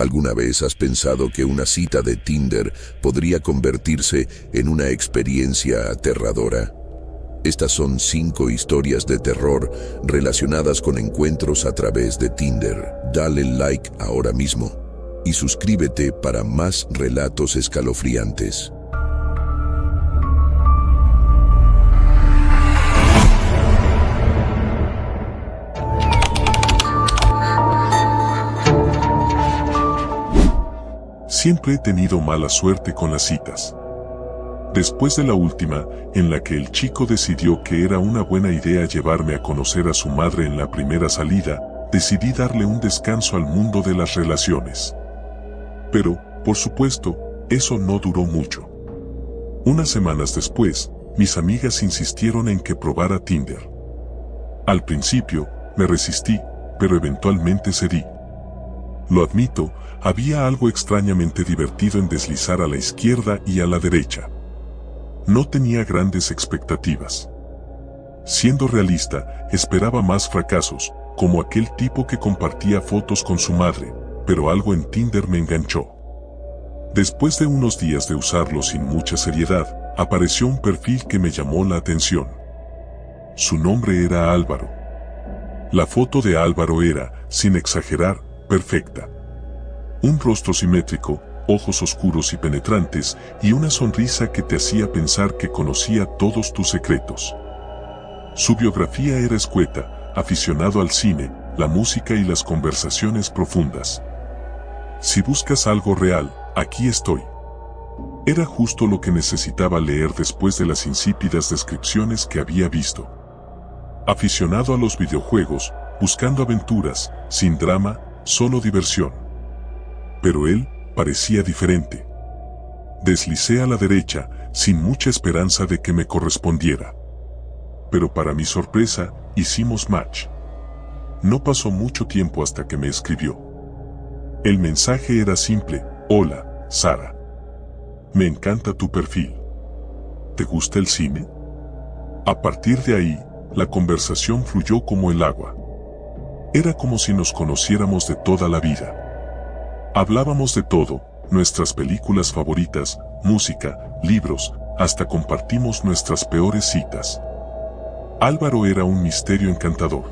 ¿Alguna vez has pensado que una cita de Tinder podría convertirse en una experiencia aterradora? Estas son 5 historias de terror relacionadas con encuentros a través de Tinder. Dale like ahora mismo y suscríbete para más relatos escalofriantes. Siempre he tenido mala suerte con las citas. Después de la última, en la que el chico decidió que era una buena idea llevarme a conocer a su madre en la primera salida, decidí darle un descanso al mundo de las relaciones. Pero, por supuesto, eso no duró mucho. Unas semanas después, mis amigas insistieron en que probara Tinder. Al principio, me resistí, pero eventualmente cedí. Lo admito, había algo extrañamente divertido en deslizar a la izquierda y a la derecha. No tenía grandes expectativas. Siendo realista, esperaba más fracasos, como aquel tipo que compartía fotos con su madre, pero algo en Tinder me enganchó. Después de unos días de usarlo sin mucha seriedad, apareció un perfil que me llamó la atención. Su nombre era Álvaro. La foto de Álvaro era, sin exagerar, perfecta. Un rostro simétrico, ojos oscuros y penetrantes, y una sonrisa que te hacía pensar que conocía todos tus secretos. Su biografía era escueta, aficionado al cine, la música y las conversaciones profundas. Si buscas algo real, aquí estoy. Era justo lo que necesitaba leer después de las insípidas descripciones que había visto. Aficionado a los videojuegos, buscando aventuras, sin drama, solo diversión. Pero él parecía diferente. Deslicé a la derecha, sin mucha esperanza de que me correspondiera. Pero para mi sorpresa, hicimos match. No pasó mucho tiempo hasta que me escribió. El mensaje era simple: hola, Sara. Me encanta tu perfil. ¿Te gusta el cine? A partir de ahí, la conversación fluyó como el agua. Era como si nos conociéramos de toda la vida. Hablábamos de todo, nuestras películas favoritas, música, libros, hasta compartimos nuestras peores citas. Álvaro era un misterio encantador.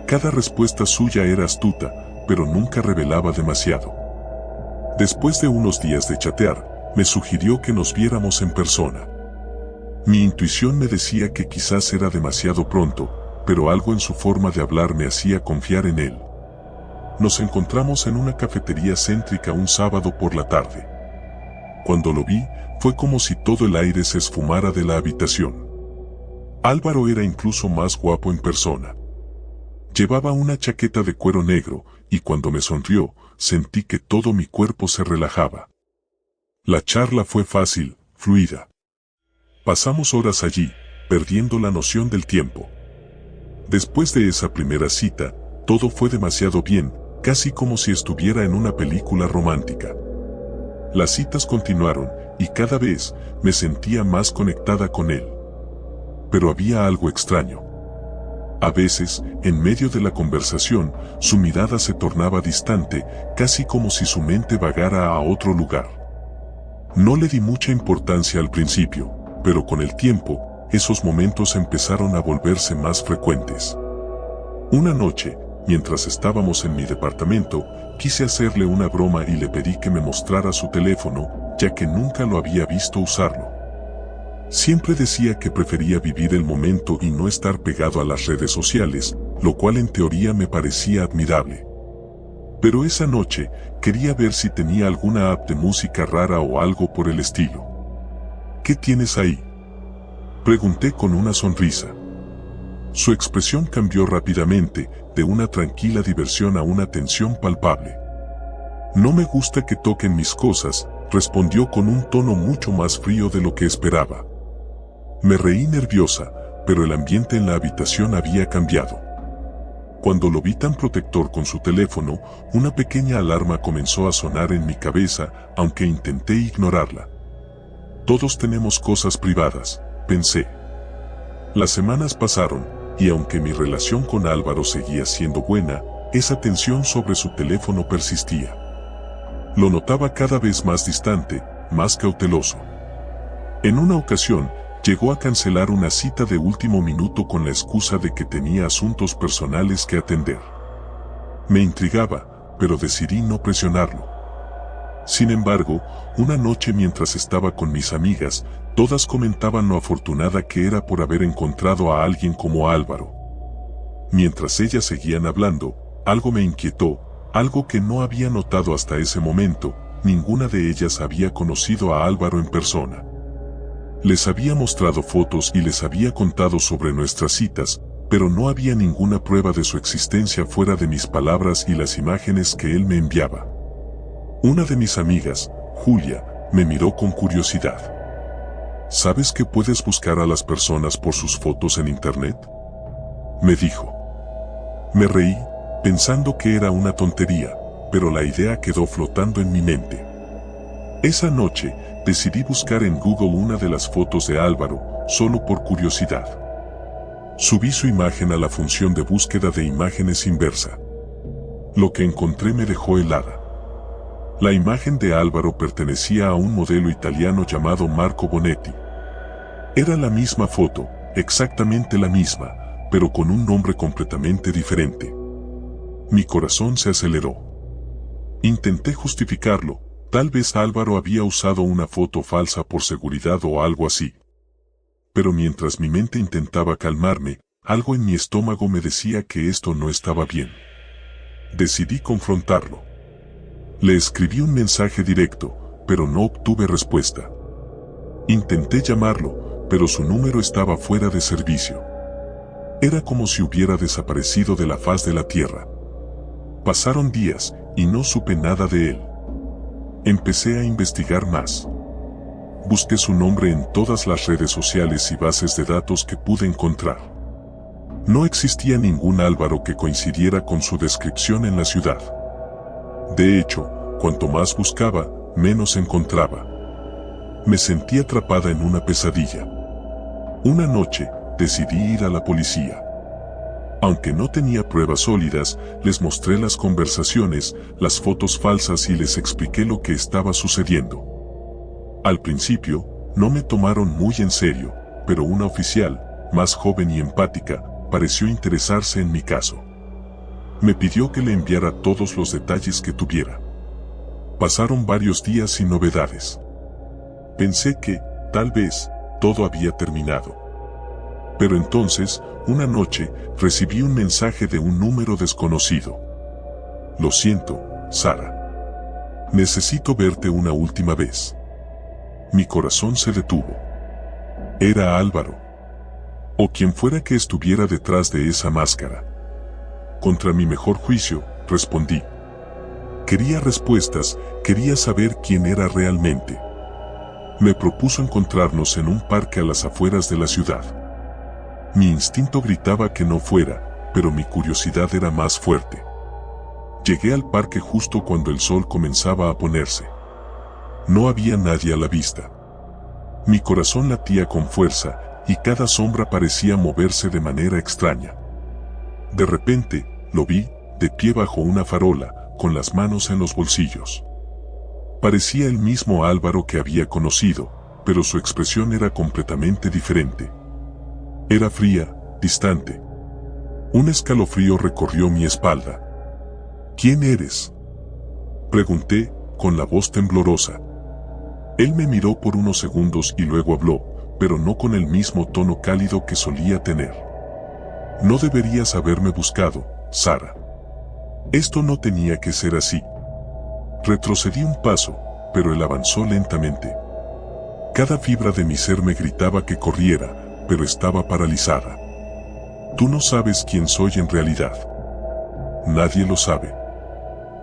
Cada respuesta suya era astuta, pero nunca revelaba demasiado. Después de unos días de chatear, me sugirió que nos viéramos en persona. Mi intuición me decía que quizás era demasiado pronto, pero algo en su forma de hablar me hacía confiar en él. Nos encontramos en una cafetería céntrica un sábado por la tarde. Cuando lo vi, fue como si todo el aire se esfumara de la habitación. Álvaro era incluso más guapo en persona. Llevaba una chaqueta de cuero negro, y cuando me sonrió, sentí que todo mi cuerpo se relajaba. La charla fue fácil, fluida. Pasamos horas allí, perdiendo la noción del tiempo. Después de esa primera cita, todo fue demasiado bien, casi como si estuviera en una película romántica. Las citas continuaron, y cada vez me sentía más conectada con él. Pero había algo extraño. A veces, en medio de la conversación, su mirada se tornaba distante, casi como si su mente vagara a otro lugar. No le di mucha importancia al principio, pero con el tiempo, esos momentos empezaron a volverse más frecuentes. Una noche, mientras estábamos en mi departamento, quise hacerle una broma y le pedí que me mostrara su teléfono, ya que nunca lo había visto usarlo. Siempre decía que prefería vivir el momento y no estar pegado a las redes sociales, lo cual en teoría me parecía admirable. Pero esa noche, quería ver si tenía alguna app de música rara o algo por el estilo. ¿Qué tienes ahí?, pregunté con una sonrisa. Su expresión cambió rápidamente, de una tranquila diversión a una tensión palpable. No me gusta que toquen mis cosas, respondió con un tono mucho más frío de lo que esperaba. Me reí nerviosa, pero el ambiente en la habitación había cambiado. Cuando lo vi tan protector con su teléfono, una pequeña alarma comenzó a sonar en mi cabeza, aunque intenté ignorarla. Todos tenemos cosas privadas, pensé. Las semanas pasaron, y aunque mi relación con Álvaro seguía siendo buena, esa tensión sobre su teléfono persistía. Lo notaba cada vez más distante, más cauteloso. En una ocasión, llegó a cancelar una cita de último minuto con la excusa de que tenía asuntos personales que atender. Me intrigaba, pero decidí no presionarlo. Sin embargo, una noche mientras estaba con mis amigas, todas comentaban lo afortunada que era por haber encontrado a alguien como Álvaro. Mientras ellas seguían hablando, algo me inquietó, algo que no había notado hasta ese momento. Ninguna de ellas había conocido a Álvaro en persona. Les había mostrado fotos y les había contado sobre nuestras citas, pero no había ninguna prueba de su existencia fuera de mis palabras y las imágenes que él me enviaba. Una de mis amigas, Julia, me miró con curiosidad. ¿Sabes que puedes buscar a las personas por sus fotos en internet?, me dijo. Me reí, pensando que era una tontería, pero la idea quedó flotando en mi mente. Esa noche, decidí buscar en Google una de las fotos de Álvaro, solo por curiosidad. Subí su imagen a la función de búsqueda de imágenes inversa. Lo que encontré me dejó helada. La imagen de Álvaro pertenecía a un modelo italiano llamado Marco Bonetti. Era la misma foto, exactamente la misma, pero con un nombre completamente diferente. Mi corazón se aceleró. Intenté justificarlo, tal vez Álvaro había usado una foto falsa por seguridad o algo así. Pero mientras mi mente intentaba calmarme, algo en mi estómago me decía que esto no estaba bien. Decidí confrontarlo. Le escribí un mensaje directo, pero no obtuve respuesta. Intenté llamarlo, pero su número estaba fuera de servicio. Era como si hubiera desaparecido de la faz de la tierra. Pasaron días, y no supe nada de él. Empecé a investigar más. Busqué su nombre en todas las redes sociales y bases de datos que pude encontrar. No existía ningún Álvaro que coincidiera con su descripción en la ciudad. De hecho, cuanto más buscaba, menos encontraba. Me sentí atrapada en una pesadilla. Una noche, decidí ir a la policía. Aunque no tenía pruebas sólidas, les mostré las conversaciones, las fotos falsas y les expliqué lo que estaba sucediendo. Al principio, no me tomaron muy en serio, pero una oficial, más joven y empática, pareció interesarse en mi caso. Me pidió que le enviara todos los detalles que tuviera. Pasaron varios días sin novedades. Pensé que, tal vez, todo había terminado. Pero entonces, una noche, recibí un mensaje de un número desconocido. Lo siento, Sara. Necesito verte una última vez. Mi corazón se detuvo. Era Álvaro. O quien fuera que estuviera detrás de esa máscara. Contra mi mejor juicio, respondí. Quería respuestas, quería saber quién era realmente. Me propuso encontrarnos en un parque a las afueras de la ciudad. Mi instinto gritaba que no fuera, pero mi curiosidad era más fuerte. Llegué al parque justo cuando el sol comenzaba a ponerse. No había nadie a la vista. Mi corazón latía con fuerza, y cada sombra parecía moverse de manera extraña. De repente, lo vi, de pie bajo una farola, con las manos en los bolsillos. Parecía el mismo Álvaro que había conocido, pero su expresión era completamente diferente. Era fría, distante. Un escalofrío recorrió mi espalda. ¿Quién eres?, pregunté, con la voz temblorosa. Él me miró por unos segundos y luego habló, pero no con el mismo tono cálido que solía tener. No deberías haberme buscado, Sara. Esto no tenía que ser así. Retrocedí un paso, pero él avanzó lentamente. Cada fibra de mi ser me gritaba que corriera, pero estaba paralizada. Tú no sabes quién soy en realidad. Nadie lo sabe.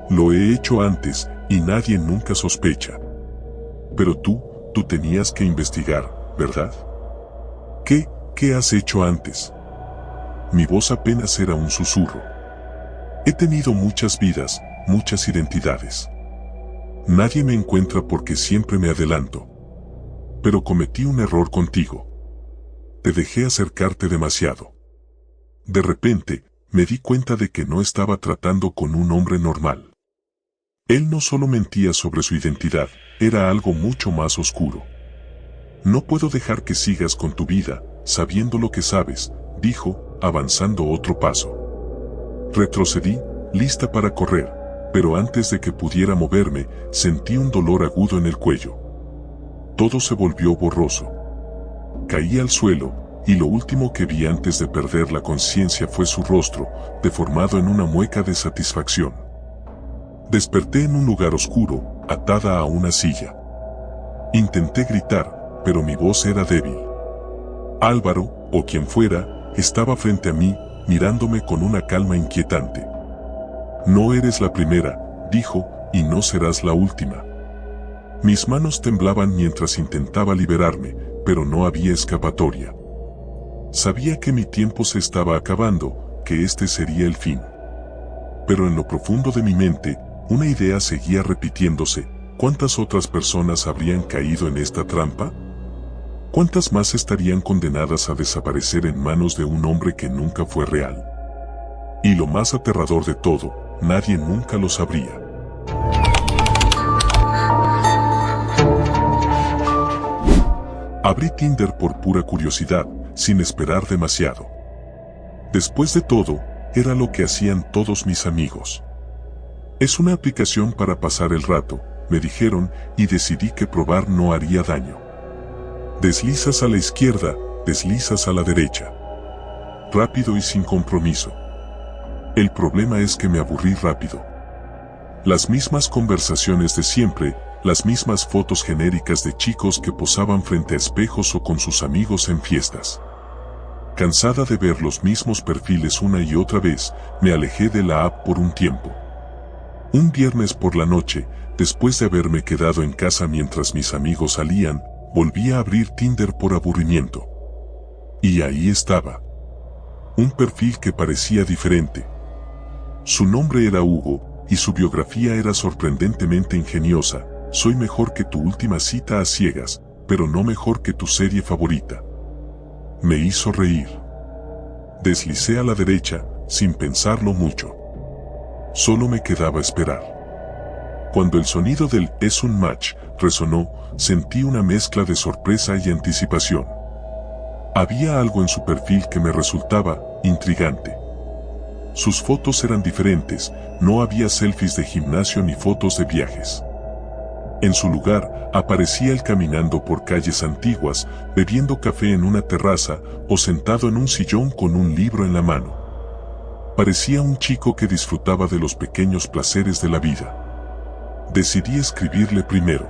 Lo he hecho antes, y nadie nunca sospecha. Pero tú tenías que investigar, ¿verdad? ¿Qué has hecho antes? Mi voz apenas era un susurro. He tenido muchas vidas, muchas identidades. Nadie me encuentra porque siempre me adelanto. Pero cometí un error contigo. Te dejé acercarte demasiado. De repente, me di cuenta de que no estaba tratando con un hombre normal. Él no solo mentía sobre su identidad, era algo mucho más oscuro. No puedo dejar que sigas con tu vida, sabiendo lo que sabes, dijo, avanzando otro paso. Retrocedí, lista para correr, pero antes de que pudiera moverme, sentí un dolor agudo en el cuello. Todo se volvió borroso. Caí al suelo, y lo último que vi antes de perder la conciencia fue su rostro, deformado en una mueca de satisfacción. Desperté en un lugar oscuro, atada a una silla. Intenté gritar, pero mi voz era débil. Álvaro, o quien fuera, estaba frente a mí, mirándome con una calma inquietante. No eres la primera, dijo, y no serás la última. Mis manos temblaban mientras intentaba liberarme, pero no había escapatoria. Sabía que mi tiempo se estaba acabando, que este sería el fin. Pero en lo profundo de mi mente, una idea seguía repitiéndose: ¿cuántas otras personas habrían caído en esta trampa? ¿Cuántas más estarían condenadas a desaparecer en manos de un hombre que nunca fue real? Y lo más aterrador de todo, nadie nunca lo sabría. Abrí Tinder por pura curiosidad, sin esperar demasiado. Después de todo, era lo que hacían todos mis amigos. Es una aplicación para pasar el rato, me dijeron, y decidí que probar no haría daño. Deslizas a la izquierda, deslizas a la derecha. Rápido y sin compromiso. El problema es que me aburrí rápido. Las mismas conversaciones de siempre, las mismas fotos genéricas de chicos que posaban frente a espejos o con sus amigos en fiestas. Cansada de ver los mismos perfiles una y otra vez, me alejé de la app por un tiempo. Un viernes por la noche, después de haberme quedado en casa mientras mis amigos salían, volví a abrir Tinder por aburrimiento. Y ahí estaba. Un perfil que parecía diferente. Su nombre era Hugo, y su biografía era sorprendentemente ingeniosa: soy mejor que tu última cita a ciegas, pero no mejor que tu serie favorita. Me hizo reír. Deslicé a la derecha, sin pensarlo mucho. Solo me quedaba esperar. Cuando el sonido del "es un match" resonó, sentí una mezcla de sorpresa y anticipación. Había algo en su perfil que me resultaba intrigante. Sus fotos eran diferentes, no había selfies de gimnasio ni fotos de viajes. En su lugar, aparecía él caminando por calles antiguas, bebiendo café en una terraza, o sentado en un sillón con un libro en la mano. Parecía un chico que disfrutaba de los pequeños placeres de la vida. Decidí escribirle primero.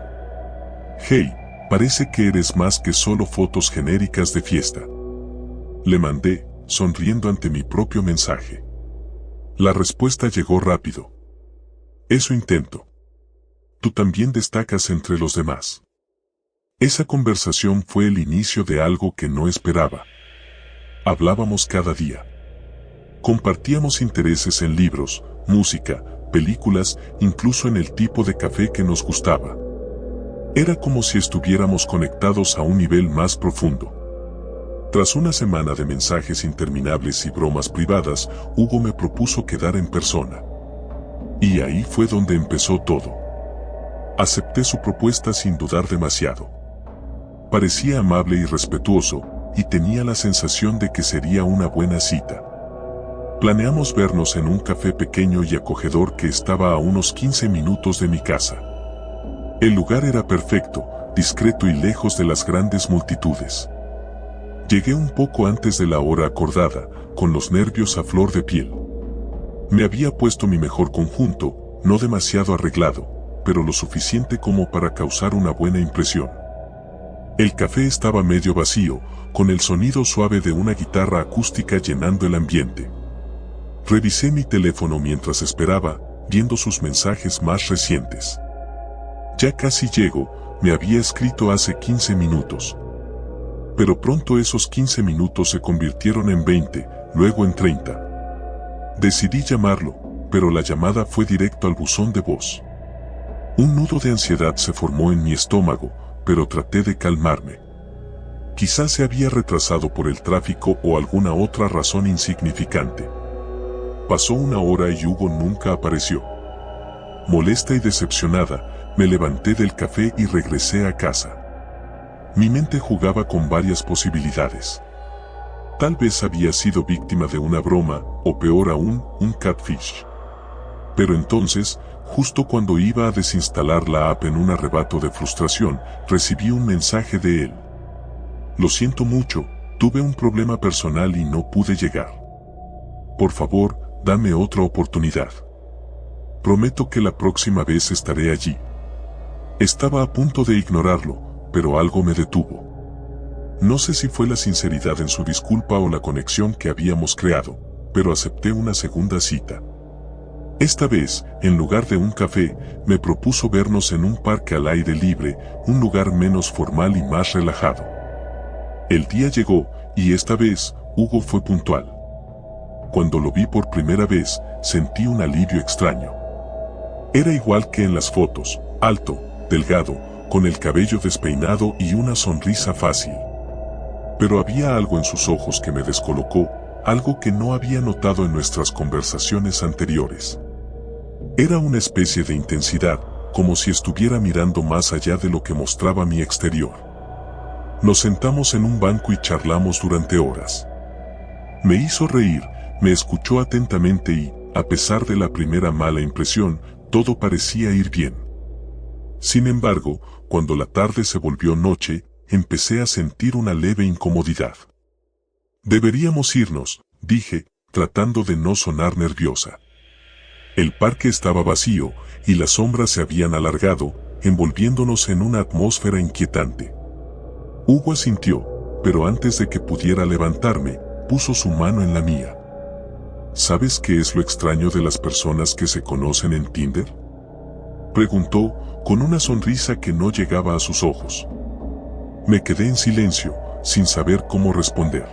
«Hey, parece que eres más que solo fotos genéricas de fiesta». Le mandé, sonriendo ante mi propio mensaje. La respuesta llegó rápido. «Eso intento. Tú también destacas entre los demás». Esa conversación fue el inicio de algo que no esperaba. Hablábamos cada día. Compartíamos intereses en libros, música, películas, incluso en el tipo de café que nos gustaba. Era como si estuviéramos conectados a un nivel más profundo. Tras una semana de mensajes interminables y bromas privadas, Hugo me propuso quedar en persona. Y ahí fue donde empezó todo. Acepté su propuesta sin dudar demasiado. Parecía amable y respetuoso, y tenía la sensación de que sería una buena cita. Planeamos vernos en un café pequeño y acogedor que estaba a unos 15 minutos de mi casa. El lugar era perfecto, discreto y lejos de las grandes multitudes. Llegué un poco antes de la hora acordada, con los nervios a flor de piel. Me había puesto mi mejor conjunto, no demasiado arreglado, pero lo suficiente como para causar una buena impresión. El café estaba medio vacío, con el sonido suave de una guitarra acústica llenando el ambiente. Revisé mi teléfono mientras esperaba, viendo sus mensajes más recientes. «Ya casi llego», me había escrito hace 15 minutos. Pero pronto esos 15 minutos se convirtieron en 20, luego en 30. Decidí llamarlo, pero la llamada fue directo al buzón de voz. Un nudo de ansiedad se formó en mi estómago, pero traté de calmarme. Quizás se había retrasado por el tráfico o alguna otra razón insignificante. Pasó una hora y Hugo nunca apareció. molesta y decepcionada, me levanté del café y regresé a casa. Mi mente jugaba con varias posibilidades. Tal vez había sido víctima de una broma, o peor aún, un catfish. Pero entonces, justo cuando iba a desinstalar la app en un arrebato de frustración, recibí un mensaje de él. Lo siento mucho, tuve un problema personal y no pude llegar. Por favor, dame otra oportunidad. Prometo que la próxima vez estaré allí. Estaba a punto de ignorarlo, pero algo me detuvo. No sé si fue la sinceridad en su disculpa o la conexión que habíamos creado, pero acepté una segunda cita. Esta vez, en lugar de un café, me propuso vernos en un parque al aire libre, un lugar menos formal y más relajado. El día llegó, y esta vez, Hugo fue puntual. Cuando lo vi por primera vez, sentí un alivio extraño. Era igual que en las fotos, alto, delgado, con el cabello despeinado y una sonrisa fácil. Pero había algo en sus ojos que me descolocó, algo que no había notado en nuestras conversaciones anteriores. Era una especie de intensidad, como si estuviera mirando más allá de lo que mostraba mi exterior. Nos sentamos en un banco y charlamos durante horas. Me hizo reír, me escuchó atentamente y, a pesar de la primera mala impresión, todo parecía ir bien. Sin embargo, cuando la tarde se volvió noche, empecé a sentir una leve incomodidad. Deberíamos irnos, dije, tratando de no sonar nerviosa. El parque estaba vacío, y las sombras se habían alargado, envolviéndonos en una atmósfera inquietante. Hugo asintió, pero antes de que pudiera levantarme, puso su mano en la mía. ¿Sabes qué es lo extraño de las personas que se conocen en Tinder?, preguntó, con una sonrisa que no llegaba a sus ojos. Me quedé en silencio, sin saber cómo responder.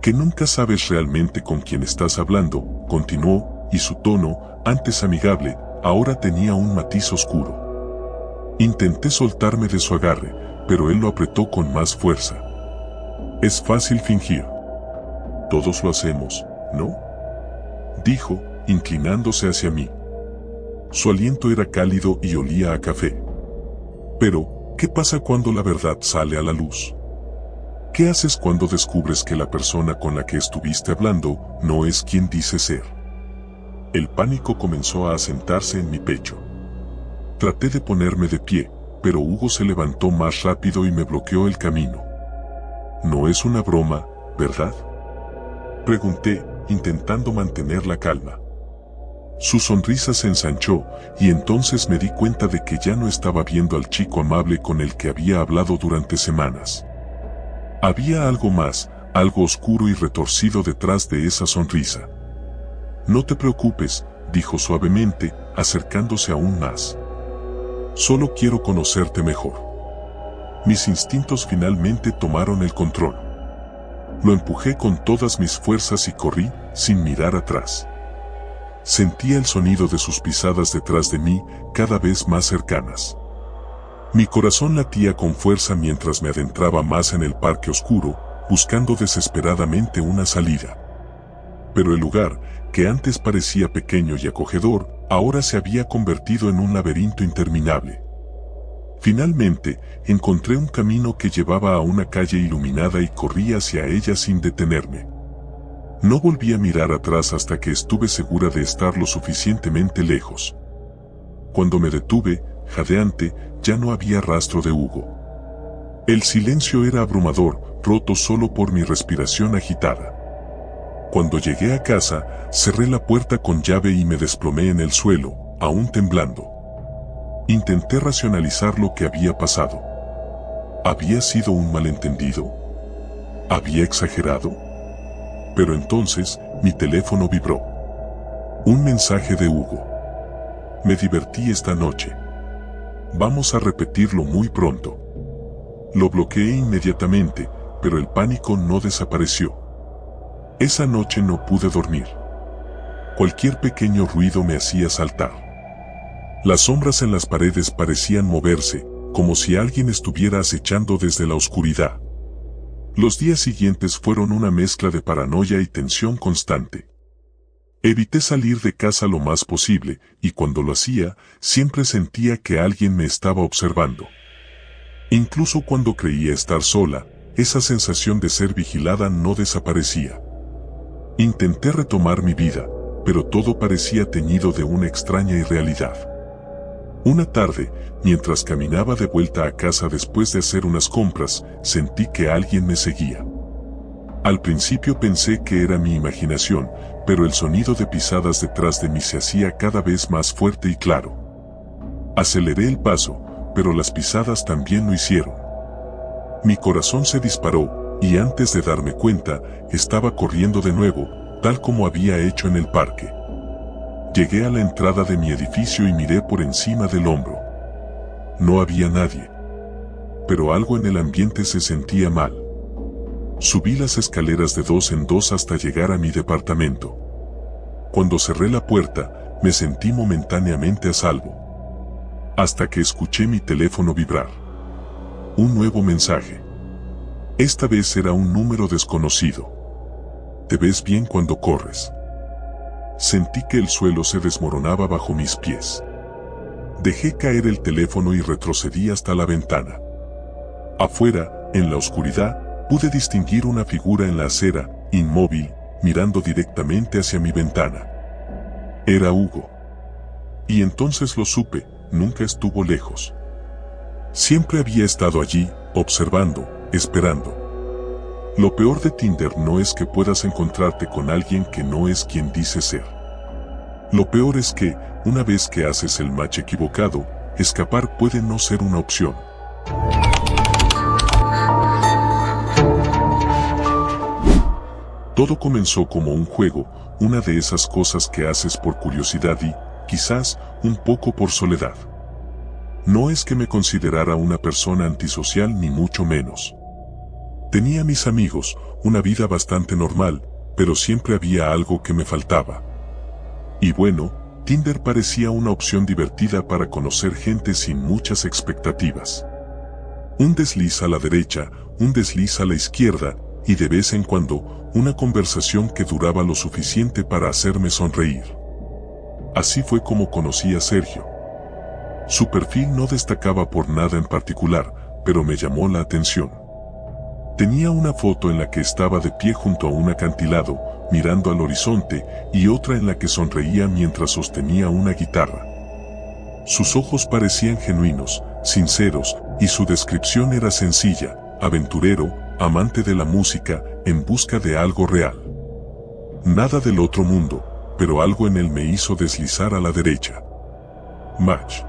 Que nunca sabes realmente con quién estás hablando, continuó, y su tono, antes amigable, ahora tenía un matiz oscuro. Intenté soltarme de su agarre, pero él lo apretó con más fuerza. Es fácil fingir. Todos lo hacemos, ¿no?, dijo, inclinándose hacia mí. Su aliento era cálido y olía a café. Pero, ¿qué pasa cuando la verdad sale a la luz? ¿Qué haces cuando descubres que la persona con la que estuviste hablando no es quien dice ser? El pánico comenzó a asentarse en mi pecho. Traté de ponerme de pie, pero Hugo se levantó más rápido y me bloqueó el camino. No es una broma, ¿verdad?, pregunté, intentando mantener la calma. Su sonrisa se ensanchó, y entonces me di cuenta de que ya no estaba viendo al chico amable con el que había hablado durante semanas. Había algo más, algo oscuro y retorcido detrás de esa sonrisa. No te preocupes, dijo suavemente, acercándose aún más. Solo quiero conocerte mejor. Mis instintos finalmente tomaron el control. Lo empujé con todas mis fuerzas y corrí, sin mirar atrás. Sentía el sonido de sus pisadas detrás de mí, cada vez más cercanas. Mi corazón latía con fuerza mientras me adentraba más en el parque oscuro, buscando desesperadamente una salida. Pero el lugar, que antes parecía pequeño y acogedor, ahora se había convertido en un laberinto interminable. Finalmente, encontré un camino que llevaba a una calle iluminada y corrí hacia ella sin detenerme. No volví a mirar atrás hasta que estuve segura de estar lo suficientemente lejos. Cuando me detuve, jadeante, ya no había rastro de Hugo. El silencio era abrumador, roto solo por mi respiración agitada. Cuando llegué a casa, cerré la puerta con llave y me desplomé en el suelo, aún temblando. Intenté racionalizar lo que había pasado. ¿Había sido un malentendido? ¿Había exagerado? Pero entonces, mi teléfono vibró. Un mensaje de Hugo. Me divertí esta noche. Vamos a repetirlo muy pronto. Lo bloqueé inmediatamente, pero el pánico no desapareció. Esa noche no pude dormir. Cualquier pequeño ruido me hacía saltar. Las sombras en las paredes parecían moverse, como si alguien estuviera acechando desde la oscuridad. Los días siguientes fueron una mezcla de paranoia y tensión constante. Evité salir de casa lo más posible, y cuando lo hacía, siempre sentía que alguien me estaba observando. Incluso cuando creía estar sola, esa sensación de ser vigilada no desaparecía. Intenté retomar mi vida, pero todo parecía teñido de una extraña irrealidad. Una tarde, mientras caminaba de vuelta a casa después de hacer unas compras, sentí que alguien me seguía. Al principio pensé que era mi imaginación, pero el sonido de pisadas detrás de mí se hacía cada vez más fuerte y claro. Aceleré el paso, pero las pisadas también lo hicieron. Mi corazón se disparó, y antes de darme cuenta, estaba corriendo de nuevo, tal como había hecho en el parque. Llegué a la entrada de mi edificio y miré por encima del hombro. No había nadie. Pero algo en el ambiente se sentía mal. Subí las escaleras de 2 en 2 hasta llegar a mi departamento. Cuando cerré la puerta, me sentí momentáneamente a salvo. Hasta que escuché mi teléfono vibrar. Un nuevo mensaje. Esta vez era un número desconocido. Te ves bien cuando corres. Sentí que el suelo se desmoronaba bajo mis pies. Dejé caer el teléfono y retrocedí hasta la ventana. Afuera, en la oscuridad, pude distinguir una figura en la acera, inmóvil, mirando directamente hacia mi ventana. Era Hugo. Y entonces lo supe, nunca estuvo lejos. Siempre había estado allí, observando, esperando. Lo peor de Tinder no es que puedas encontrarte con alguien que no es quien dice ser. Lo peor es que, una vez que haces el match equivocado, escapar puede no ser una opción. Todo comenzó como un juego, una de esas cosas que haces por curiosidad y, quizás, un poco por soledad. No es que me considerara una persona antisocial ni mucho menos. Tenía mis amigos, una vida bastante normal, pero siempre había algo que me faltaba. Y bueno, Tinder parecía una opción divertida para conocer gente sin muchas expectativas. Un desliz a la derecha, un desliz a la izquierda, y de vez en cuando, una conversación que duraba lo suficiente para hacerme sonreír. Así fue como conocí a Sergio. Su perfil no destacaba por nada en particular, pero me llamó la atención. Tenía una foto en la que estaba de pie junto a un acantilado, mirando al horizonte, y otra en la que sonreía mientras sostenía una guitarra. Sus ojos parecían genuinos, sinceros, y su descripción era sencilla: aventurero, amante de la música, en busca de algo real. Nada del otro mundo, pero algo en él me hizo deslizar a la derecha. Match.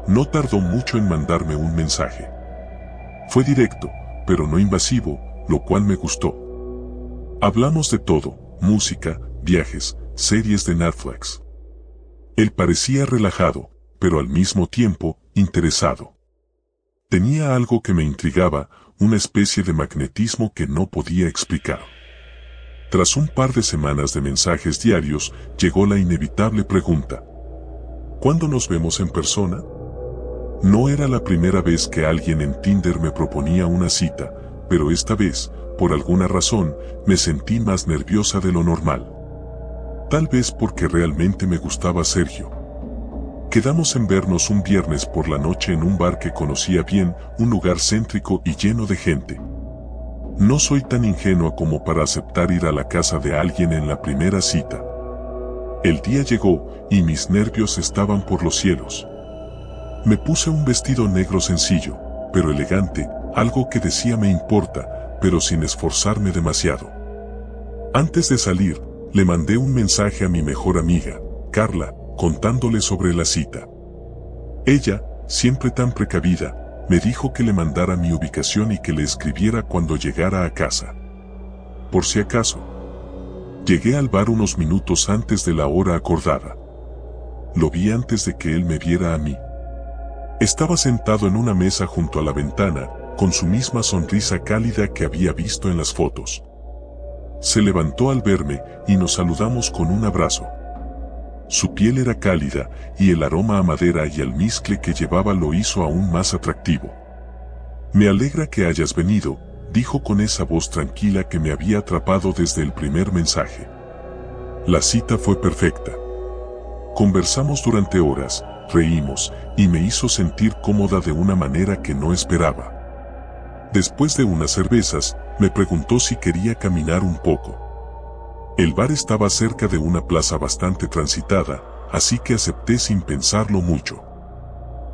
No tardó mucho en mandarme un mensaje. Fue directo, pero no invasivo, lo cual me gustó. Hablamos de todo: música, viajes, series de Netflix. Él parecía relajado, pero al mismo tiempo, interesado. Tenía algo que me intrigaba, una especie de magnetismo que no podía explicar. Tras un par de semanas de mensajes diarios, llegó la inevitable pregunta: ¿cuándo nos vemos en persona? No era la primera vez que alguien en Tinder me proponía una cita, pero esta vez, por alguna razón, me sentí más nerviosa de lo normal. Tal vez porque realmente me gustaba Sergio. Quedamos en vernos un viernes por la noche en un bar que conocía bien, un lugar céntrico y lleno de gente. No soy tan ingenua como para aceptar ir a la casa de alguien en la primera cita. El día llegó, y mis nervios estaban por los cielos. Me puse un vestido negro sencillo, pero elegante, algo que decía me importa, pero sin esforzarme demasiado. Antes de salir, le mandé un mensaje a mi mejor amiga, Carla, contándole sobre la cita. Ella, siempre tan precavida, me dijo que le mandara mi ubicación y que le escribiera cuando llegara a casa. Por si acaso. Llegué al bar unos minutos antes de la hora acordada. Lo vi antes de que él me viera a mí. Estaba sentado en una mesa junto a la ventana, con su misma sonrisa cálida que había visto en las fotos. Se levantó al verme, y nos saludamos con un abrazo. Su piel era cálida, y el aroma a madera y almizcle que llevaba lo hizo aún más atractivo. Me alegra que hayas venido, dijo con esa voz tranquila que me había atrapado desde el primer mensaje. La cita fue perfecta. Conversamos durante horas, reímos, y me hizo sentir cómoda de una manera que no esperaba. Después de unas cervezas, me preguntó si quería caminar un poco. El bar estaba cerca de una plaza bastante transitada, así que acepté sin pensarlo mucho.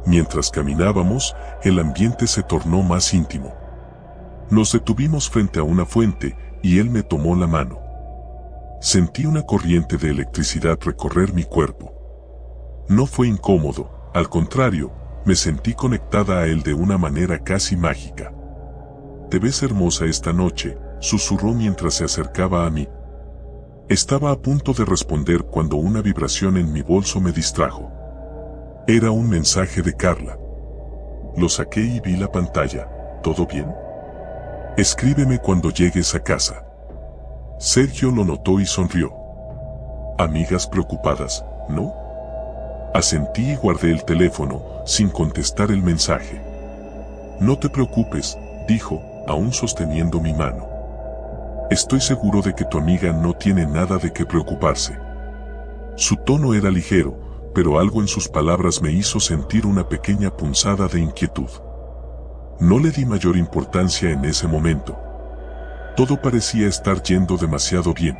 Mientras caminábamos, el ambiente se tornó más íntimo. Nos detuvimos frente a una fuente, y él me tomó la mano. Sentí una corriente de electricidad recorrer mi cuerpo. No fue incómodo, al contrario, me sentí conectada a él de una manera casi mágica. «Te ves hermosa esta noche», susurró mientras se acercaba a mí. Estaba a punto de responder cuando una vibración en mi bolso me distrajo. Era un mensaje de Carla. Lo saqué y vi la pantalla. ¿Todo bien? Escríbeme cuando llegues a casa. Sergio lo notó y sonrió. Amigas preocupadas, ¿no? Asentí y guardé el teléfono, sin contestar el mensaje. No te preocupes, dijo, aún sosteniendo mi mano. Estoy seguro de que tu amiga no tiene nada de qué preocuparse. Su tono era ligero, pero algo en sus palabras me hizo sentir una pequeña punzada de inquietud. No le di mayor importancia en ese momento. Todo parecía estar yendo demasiado bien.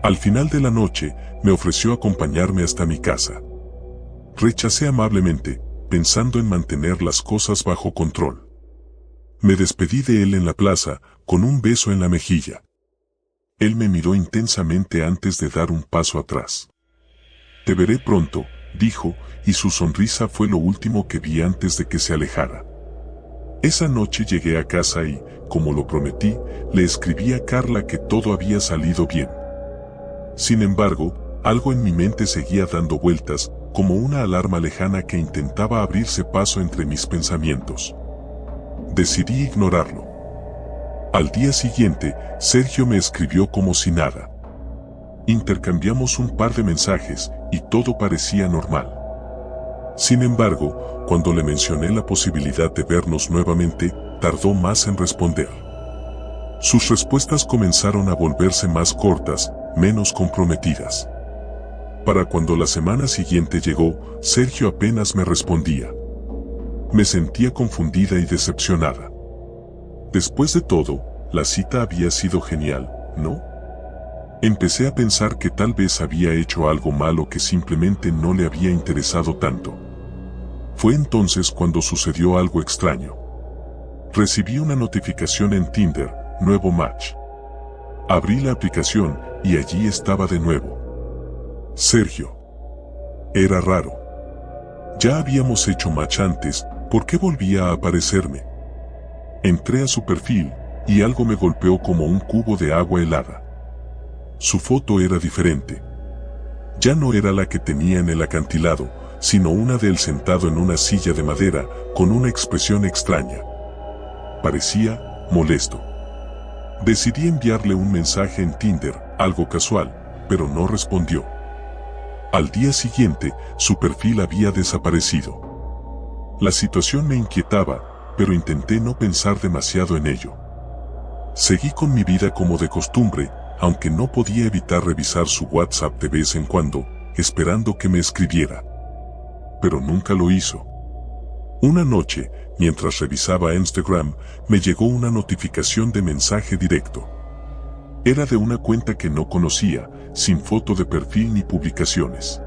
Al final de la noche, me ofreció acompañarme hasta mi casa. Rechacé amablemente, pensando en mantener las cosas bajo control. Me despedí de él en la plaza, con un beso en la mejilla. Él me miró intensamente antes de dar un paso atrás. Te veré pronto, dijo, y su sonrisa fue lo último que vi antes de que se alejara. Esa noche llegué a casa y, como lo prometí, le escribí a Carla que todo había salido bien. Sin embargo, algo en mi mente seguía dando vueltas, como una alarma lejana que intentaba abrirse paso entre mis pensamientos. Decidí ignorarlo. Al día siguiente, Sergio me escribió como si nada. Intercambiamos un par de mensajes, y todo parecía normal. Sin embargo, cuando le mencioné la posibilidad de vernos nuevamente, tardó más en responder. Sus respuestas comenzaron a volverse más cortas, menos comprometidas. Para cuando la semana siguiente llegó, Sergio apenas me respondía. Me sentía confundida y decepcionada. Después de todo, la cita había sido genial, ¿no? Empecé a pensar que tal vez había hecho algo malo que simplemente no le había interesado tanto. Fue entonces cuando sucedió algo extraño. Recibí una notificación en Tinder, nuevo match. Abrí la aplicación y allí estaba de nuevo. Sergio. Era raro. Ya habíamos hecho match antes, ¿por qué volvía a aparecerme? Entré a su perfil, y algo me golpeó como un cubo de agua helada. Su foto era diferente. Ya no era la que tenía en el acantilado, sino una de él sentado en una silla de madera, con una expresión extraña. Parecía molesto. Decidí enviarle un mensaje en Tinder, algo casual, pero no respondió. Al día siguiente, su perfil había desaparecido. La situación me inquietaba, pero intenté no pensar demasiado en ello. Seguí con mi vida como de costumbre, aunque no podía evitar revisar su WhatsApp de vez en cuando, esperando que me escribiera. Pero nunca lo hizo. Una noche, mientras revisaba Instagram, me llegó una notificación de mensaje directo. Era de una cuenta que no conocía, sin foto de perfil ni publicaciones.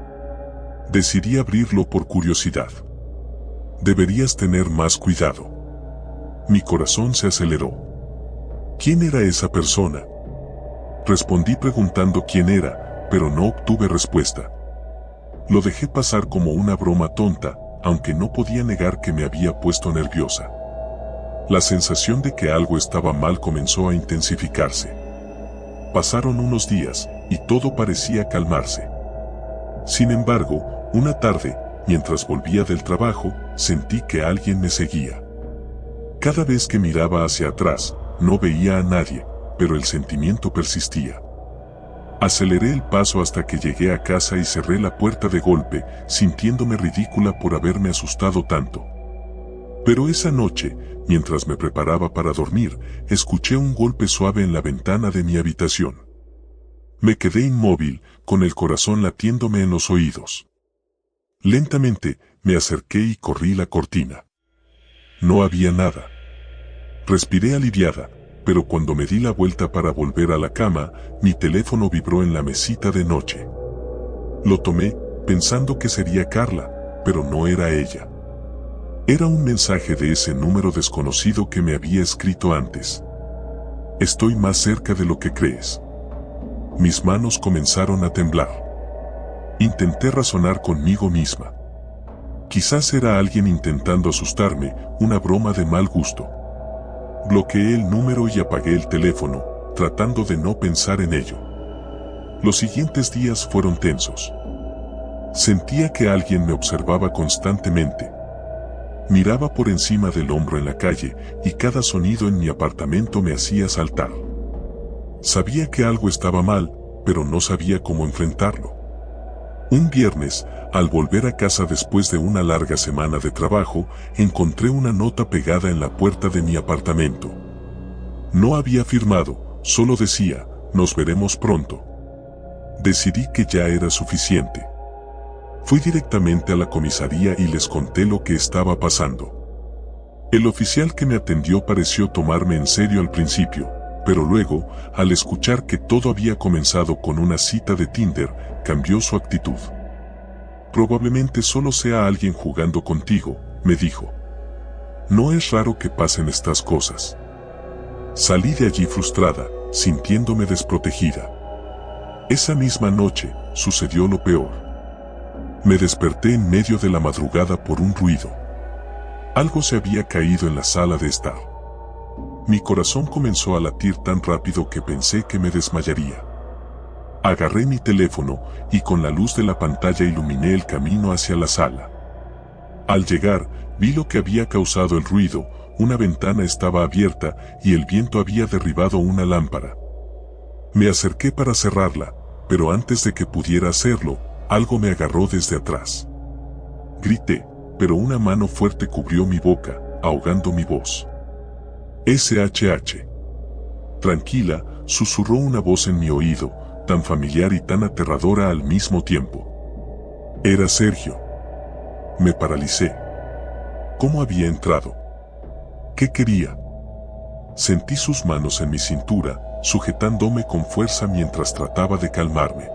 Decidí abrirlo por curiosidad. Deberías tener más cuidado. Mi corazón se aceleró. ¿Quién era esa persona? Respondí preguntando quién era, pero no obtuve respuesta. Lo dejé pasar como una broma tonta, aunque no podía negar que me había puesto nerviosa. La sensación de que algo estaba mal comenzó a intensificarse. Pasaron unos días, y todo parecía calmarse. Sin embargo, una tarde, mientras volvía del trabajo, sentí que alguien me seguía. Cada vez que miraba hacia atrás, no veía a nadie, pero el sentimiento persistía. Aceleré el paso hasta que llegué a casa y cerré la puerta de golpe, sintiéndome ridícula por haberme asustado tanto. Pero esa noche, mientras me preparaba para dormir, escuché un golpe suave en la ventana de mi habitación. Me quedé inmóvil, con el corazón latiéndome en los oídos. Lentamente, me acerqué y corrí la cortina. No había nada. Respiré aliviada, pero cuando me di la vuelta para volver a la cama, mi teléfono vibró en la mesita de noche. Lo tomé, pensando que sería Carla, pero no era ella. Era un mensaje de ese número desconocido que me había escrito antes. Estoy más cerca de lo que crees. Mis manos comenzaron a temblar. Intenté razonar conmigo misma. Quizás era alguien intentando asustarme, una broma de mal gusto. Bloqueé el número y apagué el teléfono, tratando de no pensar en ello. Los siguientes días fueron tensos. Sentía que alguien me observaba constantemente. Miraba por encima del hombro en la calle y cada sonido en mi apartamento me hacía saltar. Sabía que algo estaba mal, pero no sabía cómo enfrentarlo. Un viernes, al volver a casa después de una larga semana de trabajo, encontré una nota pegada en la puerta de mi apartamento. No había firmado, solo decía, nos veremos pronto. Decidí que ya era suficiente. Fui directamente a la comisaría y les conté lo que estaba pasando. El oficial que me atendió pareció tomarme en serio al principio, pero luego, al escuchar que todo había comenzado con una cita de Tinder, cambió su actitud. Probablemente solo sea alguien jugando contigo, me dijo. No es raro que pasen estas cosas. Salí de allí frustrada, sintiéndome desprotegida. Esa misma noche, sucedió lo peor. Me desperté en medio de la madrugada por un ruido. Algo se había caído en la sala de estar. Mi corazón comenzó a latir tan rápido que pensé que me desmayaría. Agarré mi teléfono y con la luz de la pantalla iluminé el camino hacia la sala. Al llegar, vi lo que había causado el ruido, una ventana estaba abierta y el viento había derribado una lámpara. Me acerqué para cerrarla, pero antes de que pudiera hacerlo, algo me agarró desde atrás. Grité, pero una mano fuerte cubrió mi boca, ahogando mi voz. SHH. Tranquila, susurró una voz en mi oído, tan familiar y tan aterradora al mismo tiempo. Era Sergio. Me paralicé. ¿Cómo había entrado? ¿Qué quería? Sentí sus manos en mi cintura, sujetándome con fuerza mientras trataba de calmarme.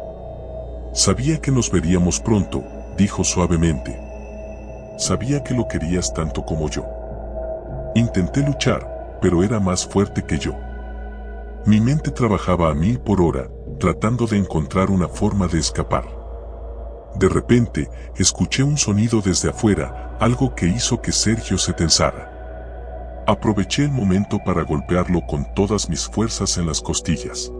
Sabía que nos veríamos pronto, dijo suavemente. Sabía que lo querías tanto como yo. Intenté luchar, pero era más fuerte que yo. Mi mente trabajaba a 1000 por hora, tratando de encontrar una forma de escapar. De repente, escuché un sonido desde afuera, algo que hizo que Sergio se tensara. Aproveché el momento para golpearlo con todas mis fuerzas en las costillas.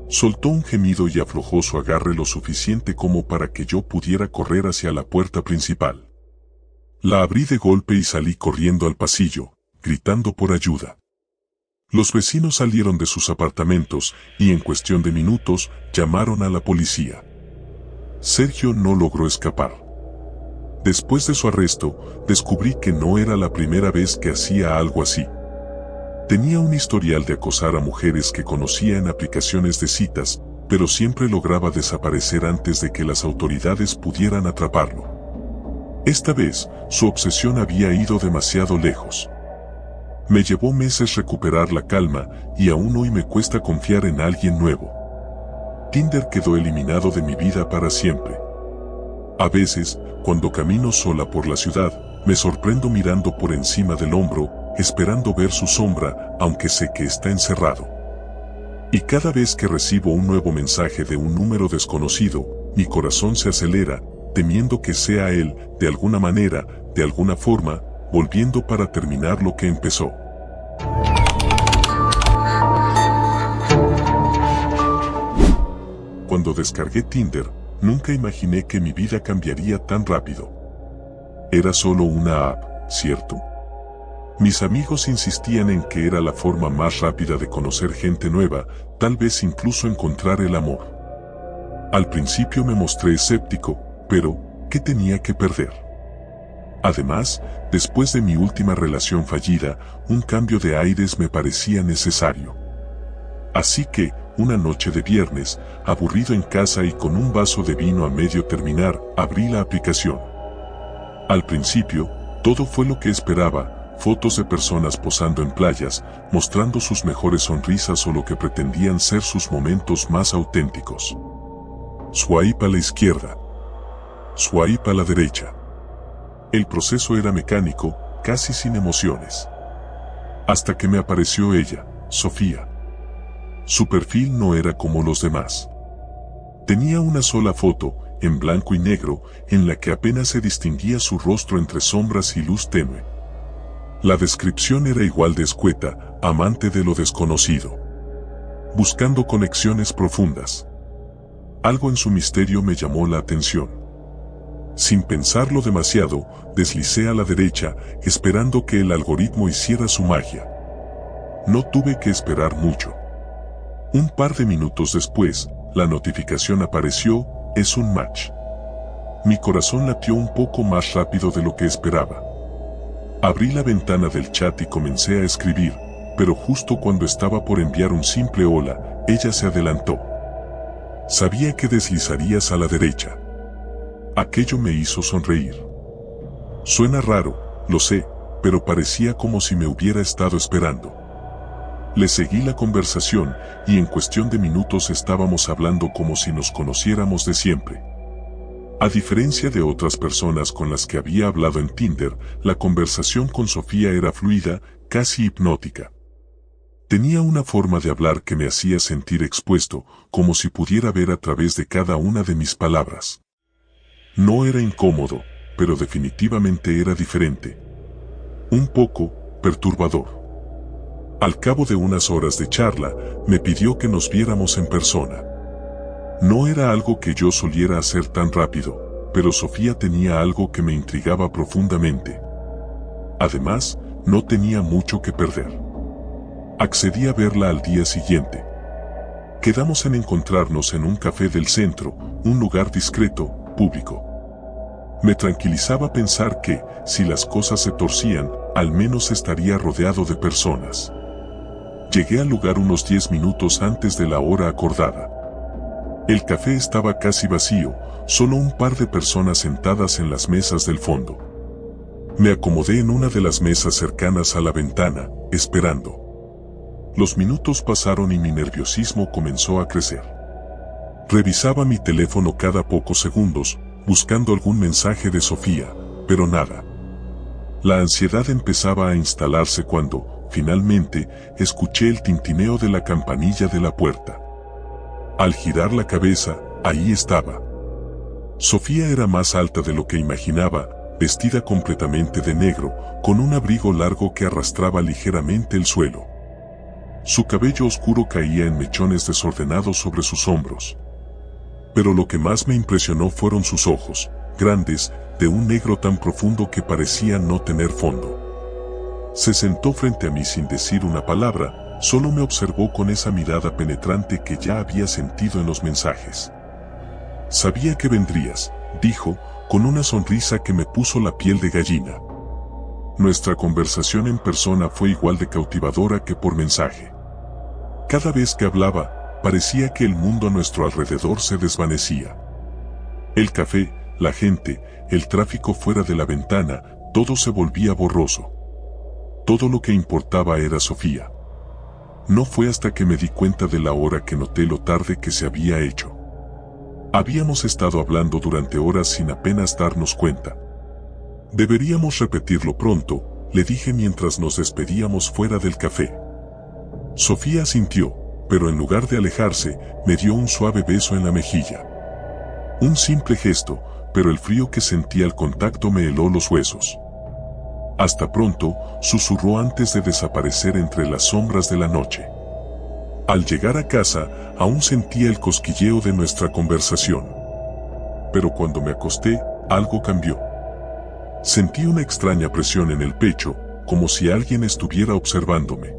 Soltó un gemido y aflojó su agarre lo suficiente como para que yo pudiera correr hacia la puerta principal. La abrí de golpe y salí corriendo al pasillo, gritando por ayuda. Los vecinos salieron de sus apartamentos y en cuestión de minutos llamaron a la policía. Sergio no logró escapar. Después de su arresto, descubrí que no era la primera vez que hacía algo así. Tenía un historial de acosar a mujeres que conocía en aplicaciones de citas, pero siempre lograba desaparecer antes de que las autoridades pudieran atraparlo. Esta vez, su obsesión había ido demasiado lejos. Me llevó meses recuperar la calma y aún hoy me cuesta confiar en alguien nuevo. Tinder quedó eliminado de mi vida para siempre. A veces, cuando camino sola por la ciudad, me sorprendo mirando por encima del hombro, esperando ver su sombra, aunque sé que está encerrado. Y cada vez que recibo un nuevo mensaje de un número desconocido, mi corazón se acelera, temiendo que sea él, de alguna manera, de alguna forma, volviendo para terminar lo que empezó. Cuando descargué Tinder, nunca imaginé que mi vida cambiaría tan rápido. Era solo una app, ¿cierto? Mis amigos insistían en que era la forma más rápida de conocer gente nueva, tal vez incluso encontrar el amor. Al principio me mostré escéptico, pero, ¿qué tenía que perder? Además, después de mi última relación fallida, un cambio de aires me parecía necesario. Así que, una noche de viernes, aburrido en casa y con un vaso de vino a medio terminar, abrí la aplicación. Al principio, todo fue lo que esperaba, fotos de personas posando en playas, mostrando sus mejores sonrisas o lo que pretendían ser sus momentos más auténticos. Swipe a la izquierda. Swipe a la derecha. El proceso era mecánico, casi sin emociones. Hasta que me apareció ella, Sofía. Su perfil no era como los demás. Tenía una sola foto, en blanco y negro, en la que apenas se distinguía su rostro entre sombras y luz tenue. La descripción era igual de escueta, amante de lo desconocido. Buscando conexiones profundas. Algo en su misterio me llamó la atención. Sin pensarlo demasiado, deslicé a la derecha, esperando que el algoritmo hiciera su magia. No tuve que esperar mucho. Un par de minutos después, la notificación apareció, es un match. Mi corazón latió un poco más rápido de lo que esperaba. Abrí la ventana del chat y comencé a escribir, pero justo cuando estaba por enviar un simple hola, ella se adelantó. Sabía que deslizarías a la derecha. Aquello me hizo sonreír. Suena raro, lo sé, pero parecía como si me hubiera estado esperando. Le seguí la conversación y en cuestión de minutos estábamos hablando como si nos conociéramos de siempre. A diferencia de otras personas con las que había hablado en Tinder, la conversación con Sofía era fluida, casi hipnótica. Tenía una forma de hablar que me hacía sentir expuesto, como si pudiera ver a través de cada una de mis palabras. No era incómodo, pero definitivamente era diferente. Un poco perturbador. Al cabo de unas horas de charla, me pidió que nos viéramos en persona. No era algo que yo soliera hacer tan rápido, pero Sofía tenía algo que me intrigaba profundamente. Además, no tenía mucho que perder. Accedí a verla al día siguiente. Quedamos en encontrarnos en un café del centro, un lugar discreto, público. Me tranquilizaba pensar que, si las cosas se torcían, al menos estaría rodeado de personas. Llegué al lugar unos 10 minutos antes de la hora acordada. El café estaba casi vacío, solo un par de personas sentadas en las mesas del fondo. Me acomodé en una de las mesas cercanas a la ventana, esperando. Los minutos pasaron y mi nerviosismo comenzó a crecer. Revisaba mi teléfono cada pocos segundos, buscando algún mensaje de Sofía, pero nada. La ansiedad empezaba a instalarse cuando, finalmente, escuché el tintineo de la campanilla de la puerta. Al girar la cabeza, ahí estaba. Sofía era más alta de lo que imaginaba, vestida completamente de negro, con un abrigo largo que arrastraba ligeramente el suelo. Su cabello oscuro caía en mechones desordenados sobre sus hombros. Pero lo que más me impresionó fueron sus ojos, grandes, de un negro tan profundo que parecían no tener fondo. Se sentó frente a mí sin decir una palabra, solo me observó con esa mirada penetrante que ya había sentido en los mensajes. Sabía que vendrías, dijo, con una sonrisa que me puso la piel de gallina. Nuestra conversación en persona fue igual de cautivadora que por mensaje. Cada vez que hablaba, parecía que el mundo a nuestro alrededor se desvanecía. El café, la gente, el tráfico fuera de la ventana, todo se volvía borroso. Todo lo que importaba era Sofía. No fue hasta que me di cuenta de la hora que noté lo tarde que se había hecho. Habíamos estado hablando durante horas sin apenas darnos cuenta. Deberíamos repetirlo pronto, le dije mientras nos despedíamos fuera del café. Sofía asintió, pero en lugar de alejarse, me dio un suave beso en la mejilla. Un simple gesto, pero el frío que sentí al contacto me heló los huesos. Hasta pronto, susurró antes de desaparecer entre las sombras de la noche. Al llegar a casa, aún sentía el cosquilleo de nuestra conversación. Pero cuando me acosté, algo cambió. Sentí una extraña presión en el pecho, como si alguien estuviera observándome.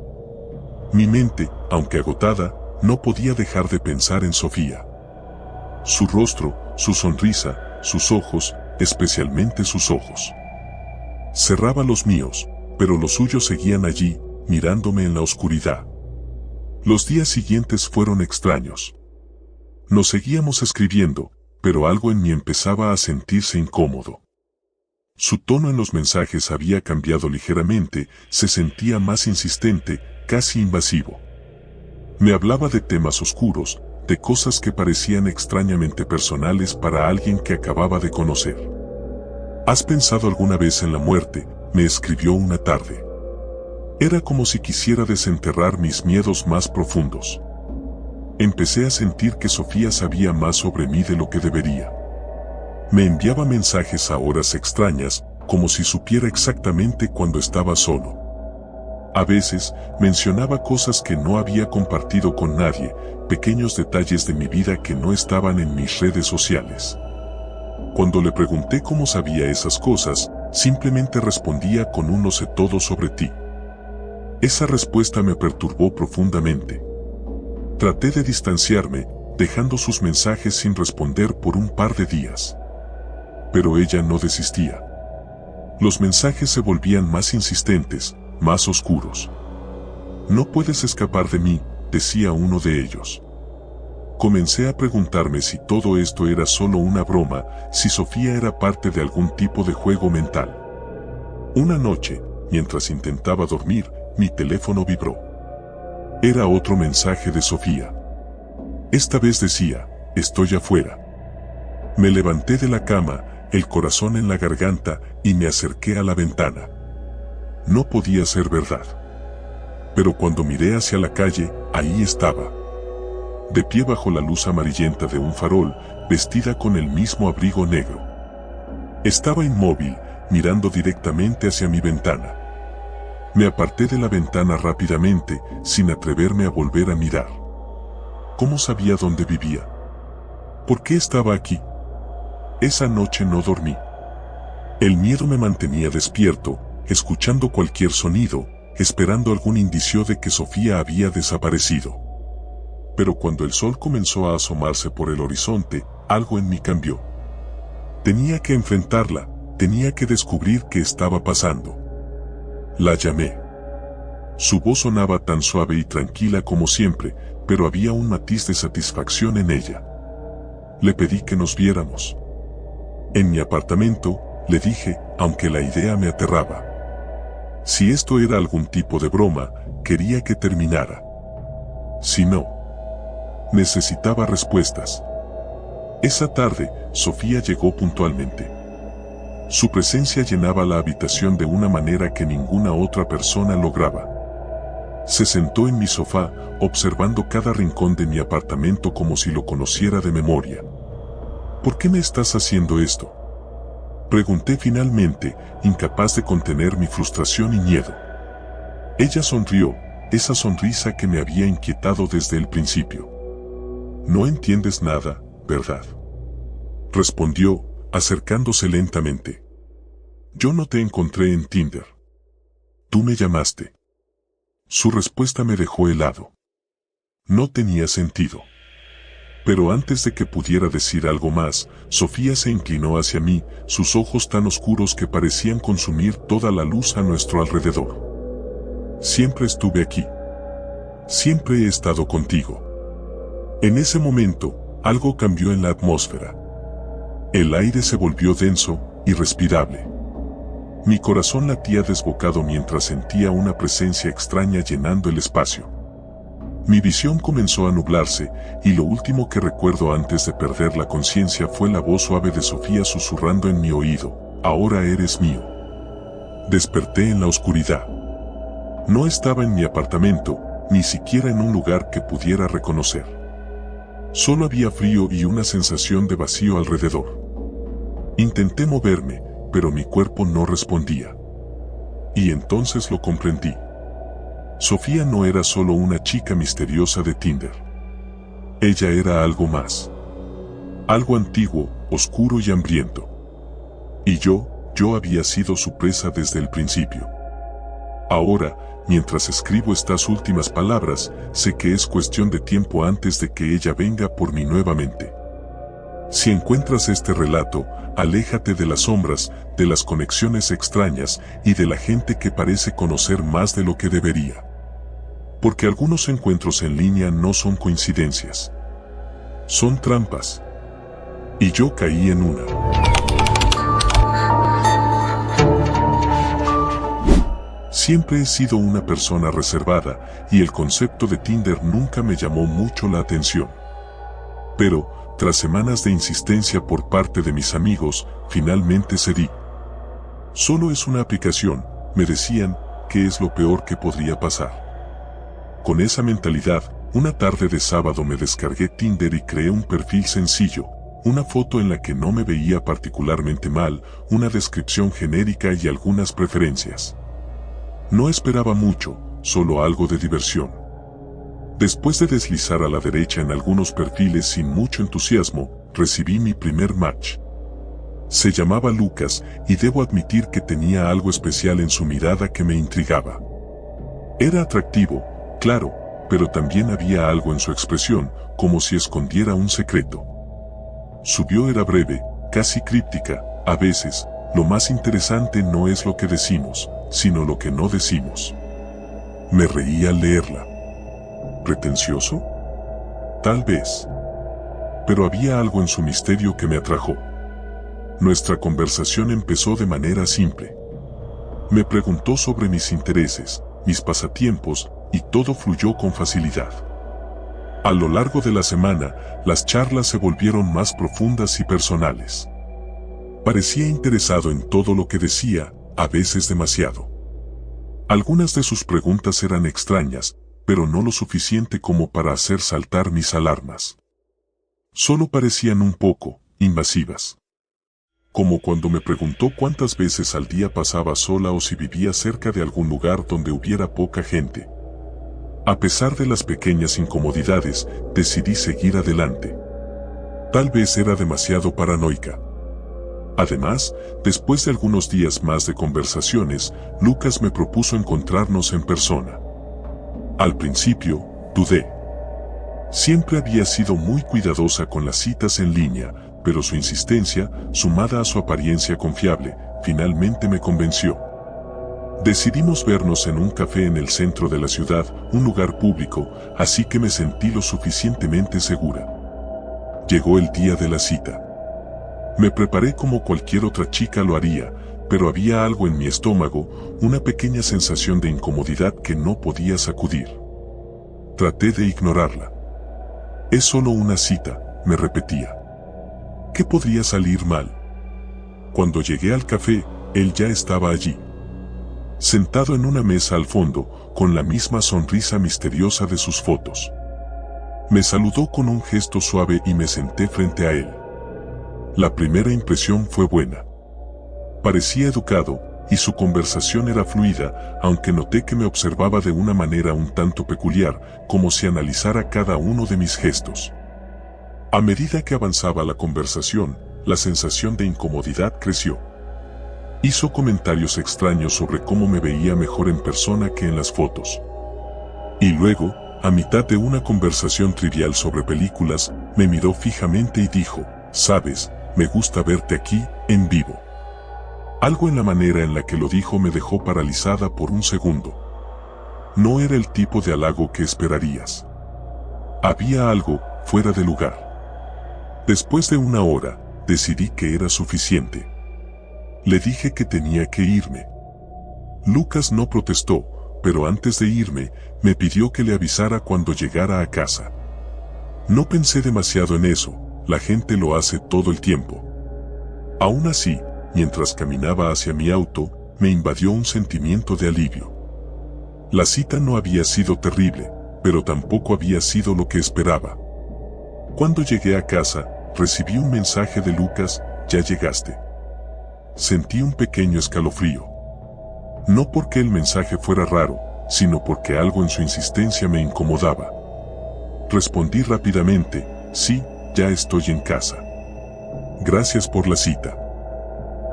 Mi mente, aunque agotada, no podía dejar de pensar en Sofía. Su rostro, su sonrisa, sus ojos, especialmente sus ojos. Cerraba los míos, pero los suyos seguían allí, mirándome en la oscuridad. Los días siguientes fueron extraños. Nos seguíamos escribiendo, pero algo en mí empezaba a sentirse incómodo. Su tono en los mensajes había cambiado ligeramente, se sentía más insistente, casi invasivo. Me hablaba de temas oscuros, de cosas que parecían extrañamente personales para alguien que acababa de conocer. ¿Has pensado alguna vez en la muerte?, me escribió una tarde. Era como si quisiera desenterrar mis miedos más profundos. Empecé a sentir que Sofía sabía más sobre mí de lo que debería. Me enviaba mensajes a horas extrañas, como si supiera exactamente cuando estaba solo. A veces, mencionaba cosas que no había compartido con nadie, pequeños detalles de mi vida que no estaban en mis redes sociales. Cuando le pregunté cómo sabía esas cosas, simplemente respondía con un "no sé todo sobre ti". Esa respuesta me perturbó profundamente. Traté de distanciarme, dejando sus mensajes sin responder por un par de días. Pero ella no desistía. Los mensajes se volvían más insistentes, más oscuros. «No puedes escapar de mí», decía uno de ellos. Comencé a preguntarme si todo esto era solo una broma, si Sofía era parte de algún tipo de juego mental. Una noche, mientras intentaba dormir, mi teléfono vibró. Era otro mensaje de Sofía. Esta vez decía: «Estoy afuera». Me levanté de la cama, el corazón en la garganta, y me acerqué a la ventana. No podía ser verdad. Pero cuando miré hacia la calle, ahí estaba. De pie bajo la luz amarillenta de un farol, vestida con el mismo abrigo negro. Estaba inmóvil, mirando directamente hacia mi ventana. Me aparté de la ventana rápidamente, sin atreverme a volver a mirar. ¿Cómo sabía dónde vivía? ¿Por qué estaba aquí? Esa noche no dormí. El miedo me mantenía despierto, escuchando cualquier sonido, esperando algún indicio de que Sofía había desaparecido. Pero cuando el sol comenzó a asomarse por el horizonte, algo en mí cambió. Tenía que enfrentarla, tenía que descubrir qué estaba pasando. La llamé. Su voz sonaba tan suave y tranquila como siempre, pero había un matiz de satisfacción en ella. Le pedí que nos viéramos. En mi apartamento, le dije, aunque la idea me aterraba. Si esto era algún tipo de broma, quería que terminara. Si no, necesitaba respuestas. Esa tarde, Sofía llegó puntualmente. Su presencia llenaba la habitación de una manera que ninguna otra persona lograba. Se sentó en mi sofá, observando cada rincón de mi apartamento como si lo conociera de memoria. ¿Por qué me estás haciendo esto?, pregunté finalmente, incapaz de contener mi frustración y miedo. Ella sonrió, esa sonrisa que me había inquietado desde el principio. «No entiendes nada, ¿verdad?», respondió, acercándose lentamente. «Yo no te encontré en Tinder. Tú me llamaste». Su respuesta me dejó helado. No tenía sentido. Pero antes de que pudiera decir algo más, Sofía se inclinó hacia mí, sus ojos tan oscuros que parecían consumir toda la luz a nuestro alrededor. «Siempre estuve aquí. Siempre he estado contigo». En ese momento, algo cambió en la atmósfera. El aire se volvió denso, irrespirable. Mi corazón latía desbocado mientras sentía una presencia extraña llenando el espacio. Mi visión comenzó a nublarse, y lo último que recuerdo antes de perder la conciencia fue la voz suave de Sofía susurrando en mi oído: «Ahora eres mío». Desperté en la oscuridad. No estaba en mi apartamento, ni siquiera en un lugar que pudiera reconocer. Solo había frío y una sensación de vacío alrededor. Intenté moverme, pero mi cuerpo no respondía. Y entonces lo comprendí. Sofía no era solo una chica misteriosa de Tinder. Ella era algo más. Algo antiguo, oscuro y hambriento. Y yo había sido su presa desde el principio. Ahora, mientras escribo estas últimas palabras, sé que es cuestión de tiempo antes de que ella venga por mí nuevamente. Si encuentras este relato, aléjate de las sombras, de las conexiones extrañas y de la gente que parece conocer más de lo que debería. Porque algunos encuentros en línea no son coincidencias. Son trampas. Y yo caí en una. Siempre he sido una persona reservada y el concepto de Tinder nunca me llamó mucho la atención. Pero, tras semanas de insistencia por parte de mis amigos, finalmente cedí. Solo es una aplicación, me decían, que es lo peor que podría pasar. Con esa mentalidad, una tarde de sábado me descargué Tinder y creé un perfil sencillo, una foto en la que no me veía particularmente mal, una descripción genérica y algunas preferencias. No esperaba mucho, solo algo de diversión. Después de deslizar a la derecha en algunos perfiles sin mucho entusiasmo, recibí mi primer match. Se llamaba Lucas y debo admitir que tenía algo especial en su mirada que me intrigaba. Era atractivo, claro, pero también había algo en su expresión, como si escondiera un secreto. Su bio era breve, casi críptica, a veces, lo más interesante no es lo que decimos, sino lo que no decimos. Me reí al leerla. ¿Pretencioso? Tal vez. Pero había algo en su misterio que me atrajo. Nuestra conversación empezó de manera simple. Me preguntó sobre mis intereses, mis pasatiempos, y todo fluyó con facilidad. A lo largo de la semana, las charlas se volvieron más profundas y personales. Parecía interesado en todo lo que decía, a veces demasiado. Algunas de sus preguntas eran extrañas, pero no lo suficiente como para hacer saltar mis alarmas. Solo parecían un poco invasivas. Como cuando me preguntó cuántas veces al día pasaba sola o si vivía cerca de algún lugar donde hubiera poca gente. A pesar de las pequeñas incomodidades, decidí seguir adelante. Tal vez era demasiado paranoica. Además, después de algunos días más de conversaciones, Lucas me propuso encontrarnos en persona. Al principio, dudé. Siempre había sido muy cuidadosa con las citas en línea, pero su insistencia, sumada a su apariencia confiable, finalmente me convenció. Decidimos vernos en un café en el centro de la ciudad, un lugar público, así que me sentí lo suficientemente segura. Llegó el día de la cita. Me preparé como cualquier otra chica lo haría, pero había algo en mi estómago, una pequeña sensación de incomodidad que no podía sacudir. Traté de ignorarla. Es solo una cita, me repetía. ¿Qué podría salir mal? Cuando llegué al café, él ya estaba allí. Sentado en una mesa al fondo, con la misma sonrisa misteriosa de sus fotos. Me saludó con un gesto suave y me senté frente a él. La primera impresión fue buena. Parecía educado, y su conversación era fluida, aunque noté que me observaba de una manera un tanto peculiar, como si analizara cada uno de mis gestos. A medida que avanzaba la conversación, la sensación de incomodidad creció. Hizo comentarios extraños sobre cómo me veía mejor en persona que en las fotos. Y luego, a mitad de una conversación trivial sobre películas, me miró fijamente y dijo, «Sabes, me gusta verte aquí, en vivo». Algo en la manera en la que lo dijo me dejó paralizada por un segundo. No era el tipo de halago que esperarías. Había algo fuera de lugar. Después de una hora, decidí que era suficiente. Le dije que tenía que irme. Lucas no protestó, pero antes de irme, me pidió que le avisara cuando llegara a casa. No pensé demasiado en eso, la gente lo hace todo el tiempo. Aún así, mientras caminaba hacia mi auto, me invadió un sentimiento de alivio. La cita no había sido terrible, pero tampoco había sido lo que esperaba. Cuando llegué a casa, recibí un mensaje de Lucas, «Ya llegaste». Sentí un pequeño escalofrío. No porque el mensaje fuera raro, sino porque algo en su insistencia me incomodaba. Respondí rápidamente, «Sí, ya estoy en casa». «Gracias por la cita».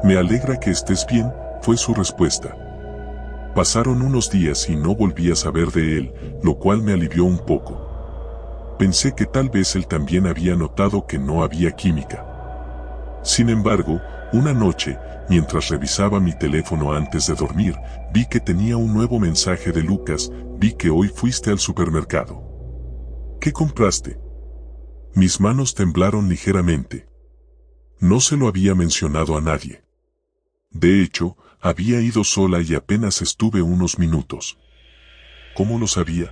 «Me alegra que estés bien», fue su respuesta. Pasaron unos días y no volví a saber de él, lo cual me alivió un poco. Pensé que tal vez él también había notado que no había química. Sin embargo, una noche, mientras revisaba mi teléfono antes de dormir, vi que tenía un nuevo mensaje de Lucas. Vi que hoy fuiste al supermercado. ¿Qué compraste? Mis manos temblaron ligeramente. No se lo había mencionado a nadie. De hecho, había ido sola y apenas estuve unos minutos. ¿Cómo lo sabía?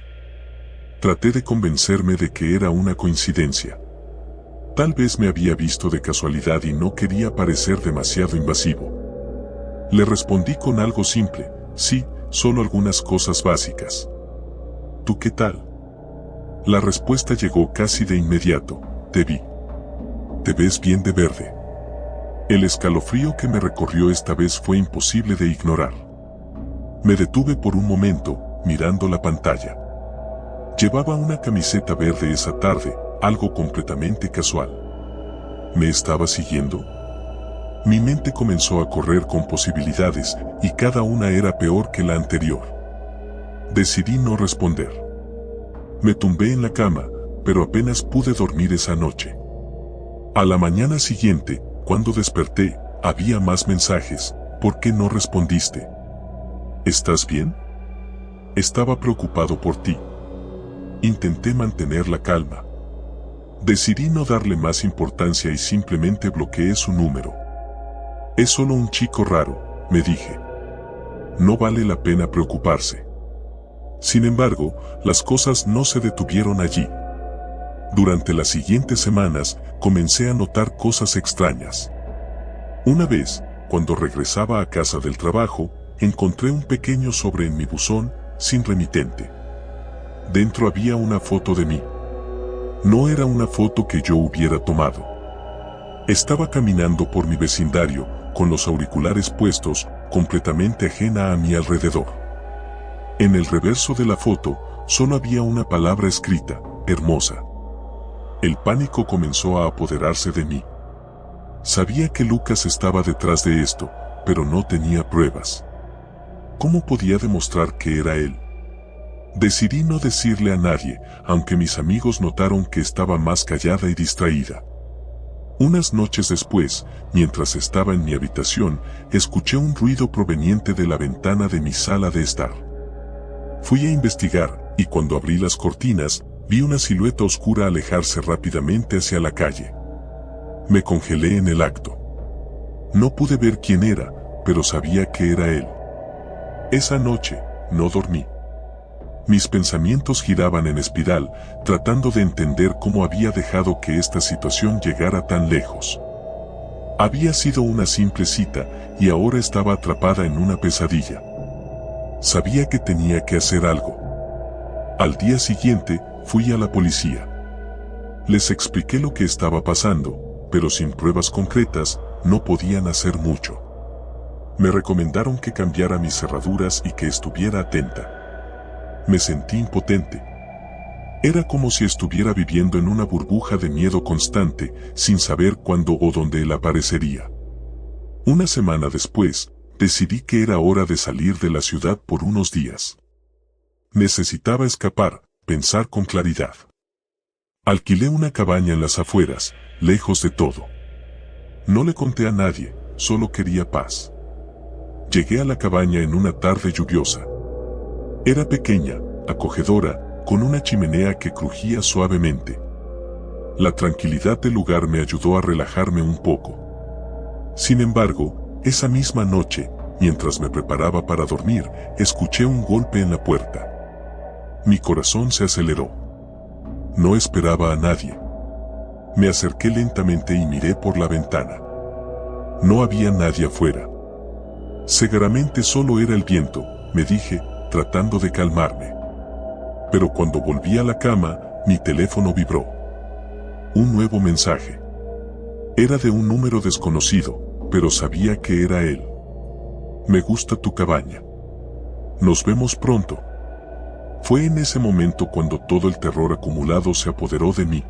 Traté de convencerme de que era una coincidencia. Tal vez me había visto de casualidad y no quería parecer demasiado invasivo. Le respondí con algo simple: sí, solo algunas cosas básicas. ¿Tú qué tal? La respuesta llegó casi de inmediato: te vi. Te ves bien de verde. El escalofrío que me recorrió esta vez fue imposible de ignorar. Me detuve por un momento, mirando la pantalla. Llevaba una camiseta verde esa tarde, algo completamente casual. ¿Me estaba siguiendo? Mi mente comenzó a correr con posibilidades, y cada una era peor que la anterior. Decidí no responder. Me tumbé en la cama, pero apenas pude dormir esa noche. A la mañana siguiente, cuando desperté, había más mensajes. ¿Por qué no respondiste? ¿Estás bien? Estaba preocupado por ti. Intenté mantener la calma. Decidí no darle más importancia y simplemente bloqueé su número. Es solo un chico raro, me dije. No vale la pena preocuparse. Sin embargo, las cosas no se detuvieron allí. Durante las siguientes semanas, comencé a notar cosas extrañas. Una vez, cuando regresaba a casa del trabajo, encontré un pequeño sobre en mi buzón, sin remitente. Dentro había una foto de mí. No era una foto que yo hubiera tomado. Estaba caminando por mi vecindario, con los auriculares puestos, completamente ajena a mi alrededor. En el reverso de la foto, solo había una palabra escrita: hermosa. El pánico comenzó a apoderarse de mí. Sabía que Lucas estaba detrás de esto, pero no tenía pruebas. ¿Cómo podía demostrar que era él? Decidí no decirle a nadie, aunque mis amigos notaron que estaba más callada y distraída. Unas noches después, mientras estaba en mi habitación, escuché un ruido proveniente de la ventana de mi sala de estar. Fui a investigar, y cuando abrí las cortinas, vi una silueta oscura alejarse rápidamente hacia la calle. Me congelé en el acto. No pude ver quién era, pero sabía que era él. Esa noche, no dormí. Mis pensamientos giraban en espiral, tratando de entender cómo había dejado que esta situación llegara tan lejos. Había sido una simple cita, y ahora estaba atrapada en una pesadilla. Sabía que tenía que hacer algo. Al día siguiente, fui a la policía. Les expliqué lo que estaba pasando, pero sin pruebas concretas, no podían hacer mucho. Me recomendaron que cambiara mis cerraduras y que estuviera atenta. Me sentí impotente. Era como si estuviera viviendo en una burbuja de miedo constante, sin saber cuándo o dónde él aparecería. Una semana después, decidí que era hora de salir de la ciudad por unos días. Necesitaba escapar, pensar con claridad. Alquilé una cabaña en las afueras, lejos de todo. No le conté a nadie, solo quería paz. Llegué a la cabaña en una tarde lluviosa. Era pequeña, acogedora, con una chimenea que crujía suavemente. La tranquilidad del lugar me ayudó a relajarme un poco. Sin embargo, esa misma noche, mientras me preparaba para dormir, escuché un golpe en la puerta. Mi corazón se aceleró. No esperaba a nadie. Me acerqué lentamente y miré por la ventana. No había nadie afuera. Seguramente solo era el viento, me dije, tratando de calmarme. Pero cuando volví a la cama, mi teléfono vibró. Un nuevo mensaje. Era de un número desconocido, pero sabía que era él. Me gusta tu cabaña. Nos vemos pronto. Fue en ese momento cuando todo el terror acumulado se apoderó de mí.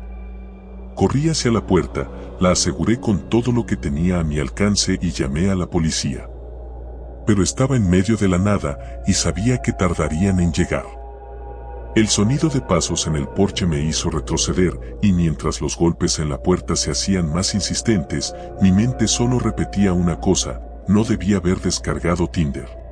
Corrí hacia la puerta, la aseguré con todo lo que tenía a mi alcance y llamé a la policía. Pero estaba en medio de la nada y sabía que tardarían en llegar. El sonido de pasos en el porche me hizo retroceder, y mientras los golpes en la puerta se hacían más insistentes, mi mente solo repetía una cosa: no debía haber descargado Tinder.